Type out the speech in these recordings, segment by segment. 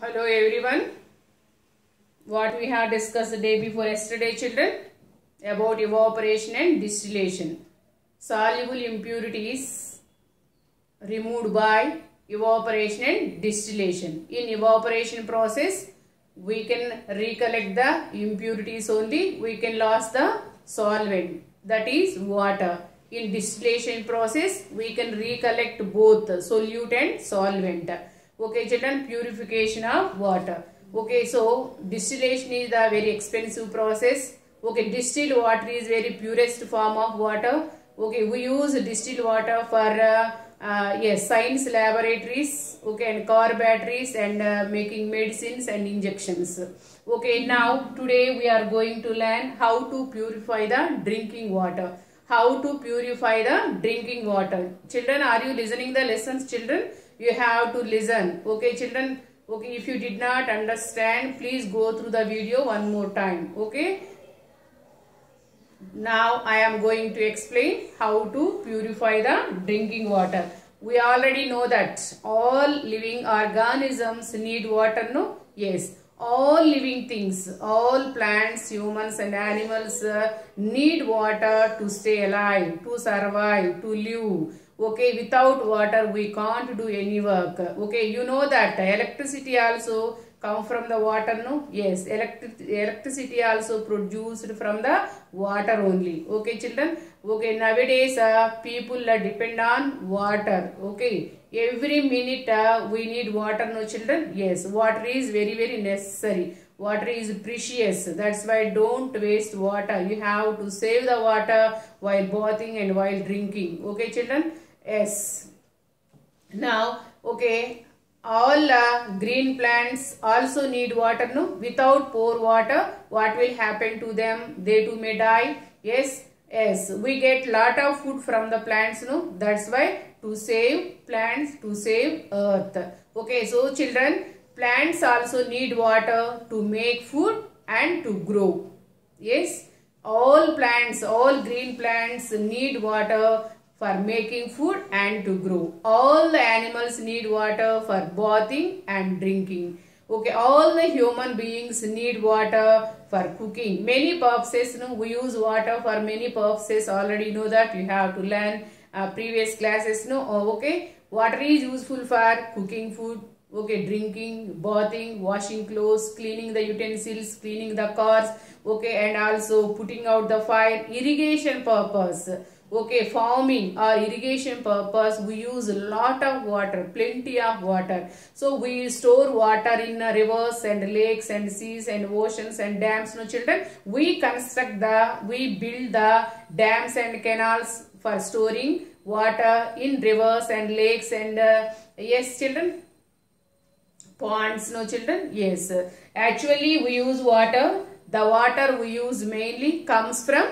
Hello everyone. What we have discussed the day before yesterday, children, about evaporation and distillation. Soluble impurities removed by evaporation and distillation. In evaporation process, we can recollect the impurities only. We can lose the solvent, that is water. In distillation process, we can recollect both solute and solvent. Okay, children, purification of water. Okay, so distillation is the very expensive process. Okay, distilled water is very purest form of water. Okay, we use distilled water for yes, science laboratories. Okay, and car batteries and making medicines and injections. Okay, now today we are going to learn how to purify the drinking water. How to purify the drinking water. Children, are you listening the lessons, children? You have to listen. Okay, children. Okay, if you did not understand, please go through the video one more time. Okay. Now I am going to explain how to purify the drinking water. We already know that all living organisms need water, no? Yes. All living things, all plants, humans and animals need water to stay alive, to survive, to live. Okay, without water we can't do any work. Okay, you know that electricity also come from the water, no? Yes, electricity also produced from the water only. Okay, children. Okay, nowadays people depend on water. Okay, every minute we need water, no, children? Yes, water is very necessary. Water is precious. That's why don't waste water. You have to save the water while bathing and while drinking. Okay, children? Yes. Now, okay, all green plants also need water, no? Without poor water, what will happen to them? They too may die. Yes. Yes, we get lot of food from the plants, no? That's why to save plants, to save earth. Okay, so children, plants also need water to make food and to grow. Yes, all plants, all green plants need water for making food and to grow. All the animals need water for bathing and drinking. Okay, all the human beings need water for cooking. Many purposes, no, we use water for many purposes. Already know that. You have to learn previous classes, no? Oh, okay, water is useful for cooking food. Okay, drinking, bathing, washing clothes, cleaning the utensils, cleaning the cars. Okay, and also putting out the fire. Irrigation purpose. Okay, farming or irrigation purpose, we use a lot of water, plenty of water. So we store water in rivers and lakes and seas and oceans and dams, no, children? We build the dams and canals for storing water in rivers and lakes and yes, children? Ponds, no, children? Yes. Actually, we use water. The water we use mainly comes from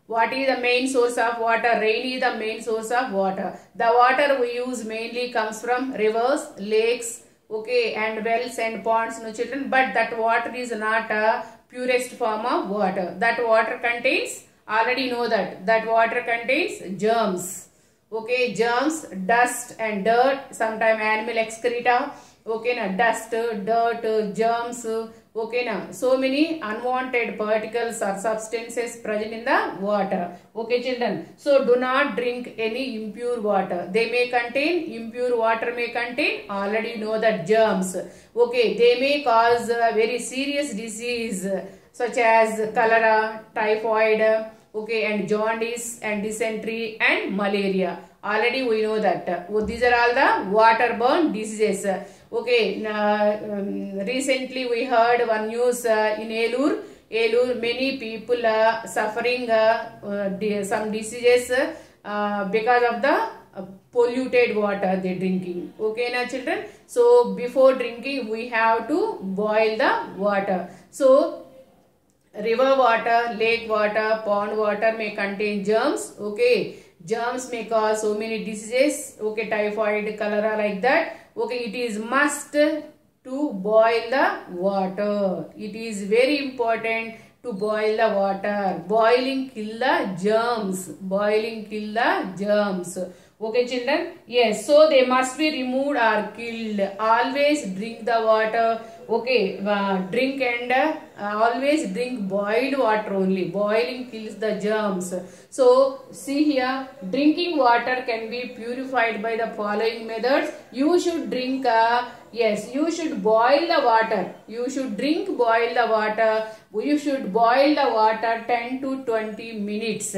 what is the main source of water? Rain is the main source of water. The water we use mainly comes from rivers, lakes, okay, and wells and ponds, no, children. But that water is not a purest form of water. That water contains, already know that water contains germs. Okay, germs, dust and dirt, sometimes animal excreta. Okay, na, dust, dirt, germs. Okay, now so many unwanted particles or substances present in the water. Okay, children. So do not drink any impure water. They may contain, impure water may contain, already know that, germs. Okay, they may cause very serious disease such as cholera, typhoid, okay, and jaundice and dysentery and malaria. Already we know that. These are all the waterborne diseases. Okay, recently we heard one news in Elur, many people suffering some diseases because of the polluted water they drinking. Okay, now, children? So before drinking we have to boil the water. So river water, lake water, pond water may contain germs. Okay, germs may cause so many diseases. Okay, typhoid, cholera, like that. Okay, it is must to boil the water. It is very important to boil the water. Boiling kill the germs. Boiling kill the germs. Okay, children? Yes, so they must be removed or killed. Always drink the water. Okay, drink and always drink boiled water only. Boiling kills the germs. So, see here, drinking water can be purified by the following methods. You should drink, yes, you should boil the water. You should boil the water. You should boil the water 10 to 20 minutes.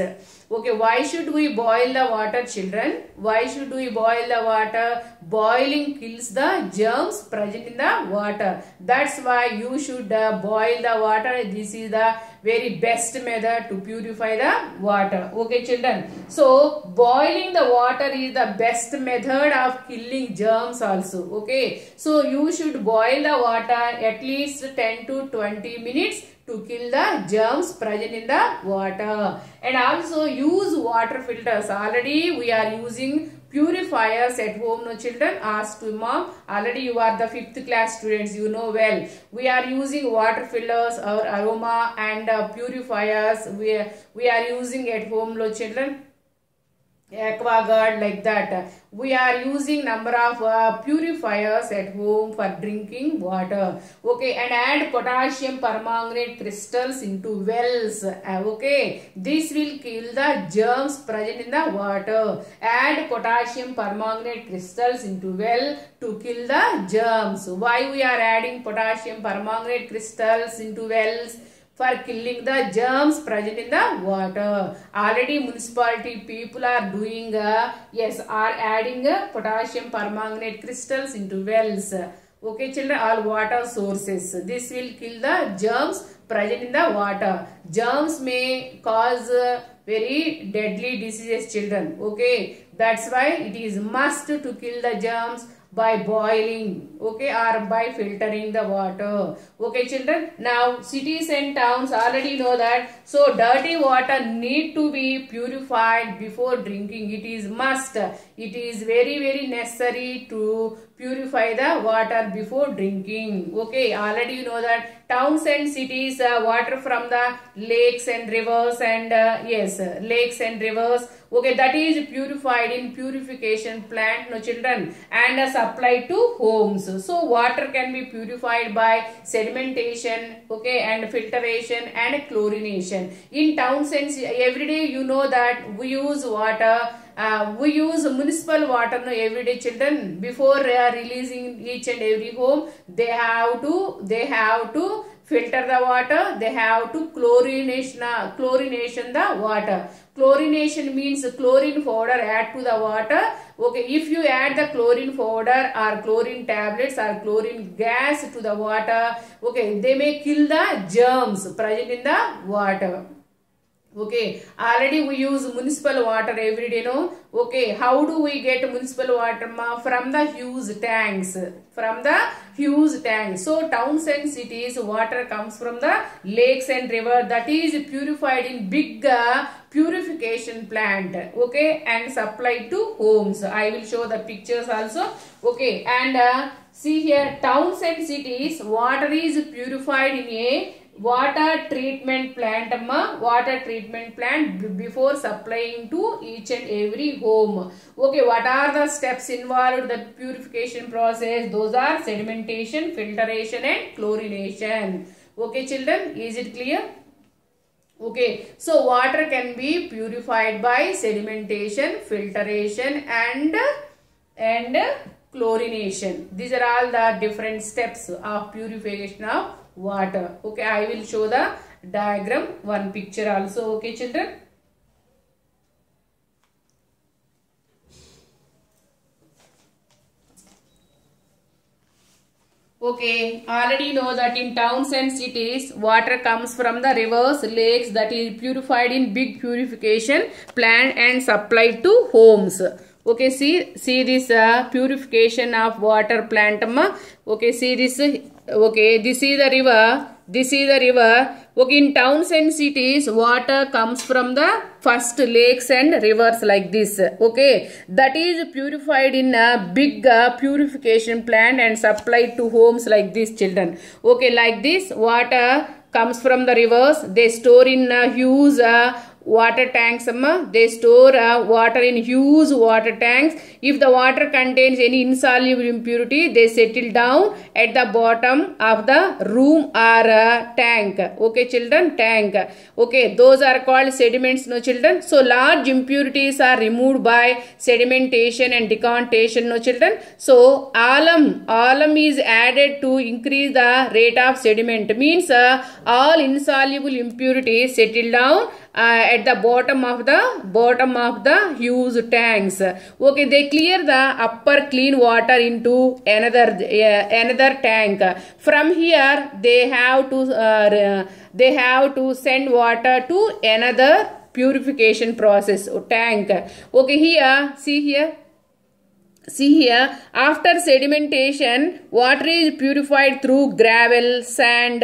Okay, why should we boil the water, children? Why should we boil the water? Boiling kills the germs present in the water. That's why you should boil the water. This is the very best method to purify the water. Okay, children. So, boiling the water is the best method of killing germs also. Okay. So, you should boil the water at least 10 to 20 minutes to kill the germs present in the water. And also use water filters. Already we are using purifiers at home, no children? Ask to mom. Already you are the 5th class students, you know well. We are using water filters or aroma and purifiers. We are using at home, no children? AquaGuard, like that. We are using number of purifiers at home for drinking water. Okay, and add potassium permanganate crystals into wells. Okay, this will kill the germs present in the water. Add potassium permanganate crystals into well to kill the germs. Why we are adding potassium permanganate crystals into wells? For killing the germs present in the water. Already municipality people are doing, yes, are adding potassium permanganate crystals into wells. Okay, children, all water sources. This will kill the germs present in the water. Germs may cause very deadly diseases, children. Okay, that's why it is must to kill the germs by boiling, okay, or by filtering the water. Okay, children. Now, cities and towns already know that. So, dirty water need to be purified before drinking. It is must. It is very necessary to purify the water before drinking. Okay, already you know that towns and cities, water from the lakes and rivers and yes, lakes and rivers. Okay, that is purified in purification plant, no children, and supplied to homes. So, water can be purified by sedimentation, okay, and filtration and chlorination. In towns and every day you know that we use water. We use municipal water no everyday, children. Before releasing each and every home, they have to filter the water. They have to chlorination the water. Chlorination means chlorine powder add to the water. Okay, if you add the chlorine powder or chlorine tablets or chlorine gas to the water, okay, they may kill the germs present in the water. Okay, already we use municipal water every day, no? Okay, how do we get municipal water? From the huge tanks. From the huge tanks. So, towns and cities, water comes from the lakes and river, that is purified in big purification plant. Okay, and supplied to homes. I will show the pictures also. Okay, and see here, towns and cities, water is purified in a water treatment plant, water treatment plant before supplying to each and every home. Okay, what are the steps involved? The purification process, those are sedimentation, filtration and chlorination. Okay, children, is it clear? Okay, so water can be purified by sedimentation, filtration and chlorination. These are all the different steps of purification of water. Okay, I will show the diagram, one picture also. Okay, children. Okay, already know that in towns and cities, water comes from the rivers, lakes, that is purified in big purification plant and supplied to homes. Okay, see this purification of water plant. Okay, see this. Okay, this is the river. This is the river. Okay, in towns and cities, water comes from the first lakes and rivers like this. Okay, that is purified in a big purification plant and supplied to homes like this, children. Okay, like this, water comes from the rivers. They store in huge water tanks, amma. They store water in huge water tanks. If the water contains any insoluble impurity, they settle down at the bottom of the room or tank. Okay children, tank. Okay, those are called sediments, no children. So large impurities are removed by sedimentation and decantation, no children. So alum is added to increase the rate of sediment, means all insoluble impurities settle down at the bottom of the huge tanks. Okay, they clear the upper clean water into another tank. From here they have to send water to another purification process tank. Okay, here see here, after sedimentation, water is purified through gravel, sand,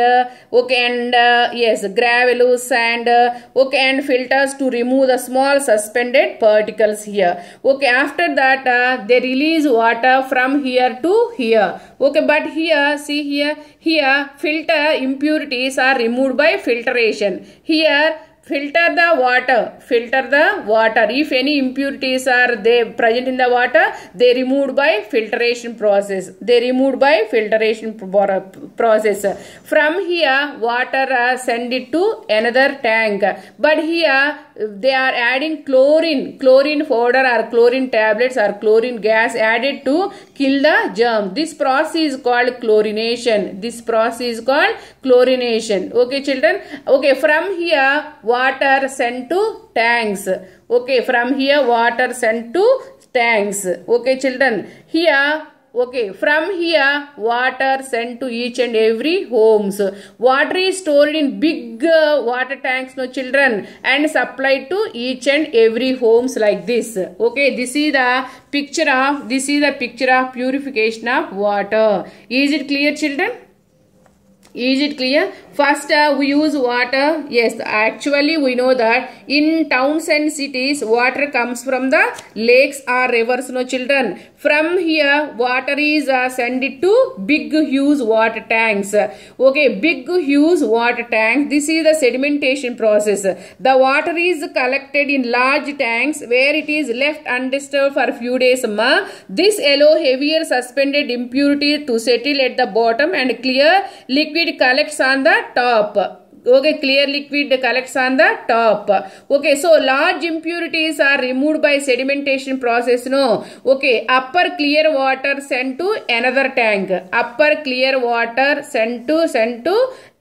okay, and gravel, sand, okay, and filters to remove the small suspended particles here. Okay, after that they release water from here to here. Okay, but here see here filter impurities are removed by filtration. Here filter the water. If any impurities are they present in the water, they removed by filtration process. From here water send it to another tank. But here they are adding chlorine powder or chlorine tablets or chlorine gas added to kill the germ. This process is called chlorination. Okay children. Okay, from here water sent to tanks. Okay, from here water sent to tanks. Okay children, here okay, from here water sent to each and every homes. Water is stored in big water tanks, no children, and supplied to each and every homes like this. Okay, this is the picture of purification of water. Is it clear children? Is it clear? First we use water. Yes, actually we know that in towns and cities water comes from the lakes or rivers, no children. From here water is sent to big huge water tanks. Okay, big huge water tanks. This is the sedimentation process. The water is collected in large tanks where it is left undisturbed for a few days. This allows heavier suspended impurity to settle at the bottom and clear liquid collects on the top. Okay, clear liquid collects on the top. Okay, so large impurities are removed by sedimentation process, no. Okay, upper clear water sent to another tank.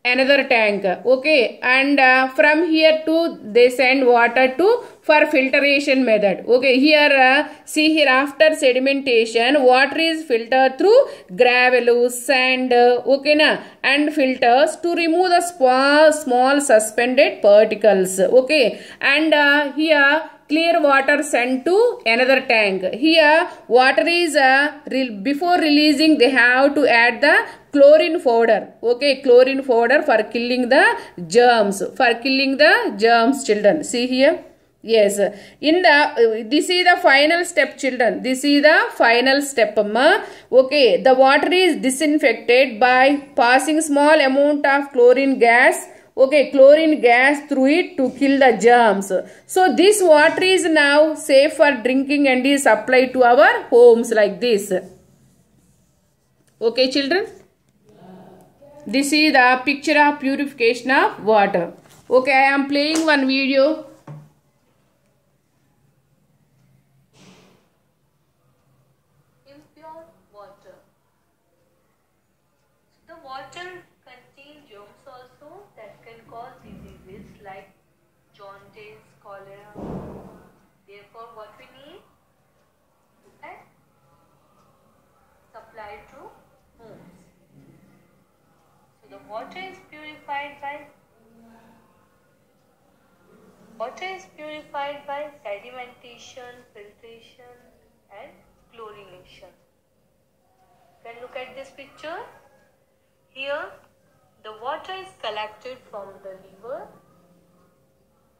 Another tank. Okay, and from here to they send water to for filtration method. Okay, here see here, after sedimentation water is filtered through gravel, sand, okay na, and filters to remove the small suspended particles. Okay, and here clear water sent to another tank. Here water is before releasing they have to add the chlorine powder. Okay, chlorine powder for killing the germs. Children, see here. Yes, in the this is the final step children. Okay, the water is disinfected by passing small amount of chlorine gas. Okay, chlorine gas through it to kill the germs. So this water is now safe for drinking and is supplied to our homes like this. Okay children, this is the picture of purification of water. Okay, I am playing one video. Impure water. The water contains germs also that can cause diseases like jaundice, cholera. Therefore, what we need and supply to homes. So the water is purified by sedimentation, filtration, and chlorination. You can look at this picture. Here, the water is collected from the river.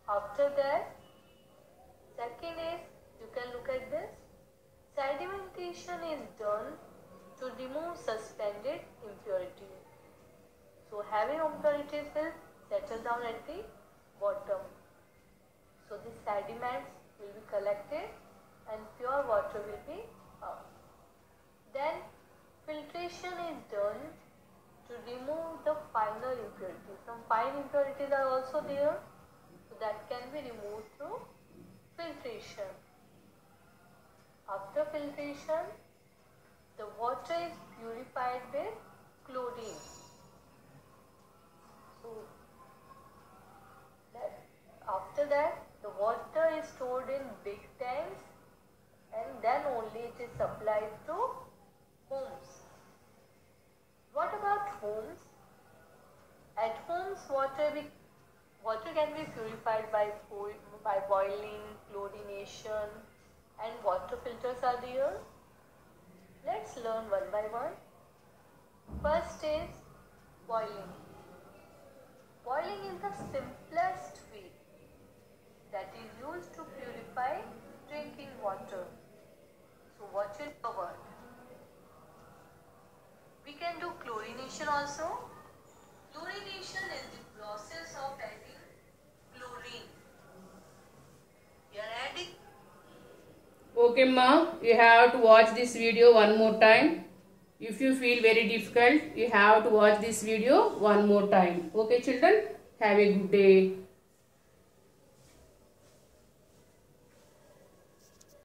After that, second is, you can look at this, sedimentation is done to remove suspended impurities. So, heavy impurities will settle down at the bottom. So the sediments will be collected and pure water will be out. Then filtration is done to remove the finer impurities. Some fine impurities are also there, so that can be removed through filtration. After filtration, the water is purified with chlorine. So after that, the water is stored in big tanks and then only it is supplied to homes. What about homes? At homes, water can be purified by boiling, chlorination, and water filters are there. Let's learn one by one. First is boiling. Boiling is the simplest way that is used to purify drinking water. So what will cover? We can do chlorination also. Chlorination is the process of adding chlorine. We are adding. Okay ma, you have to watch this video one more time. If you feel very difficult, you have to watch this video one more time. Okay children, have a good day.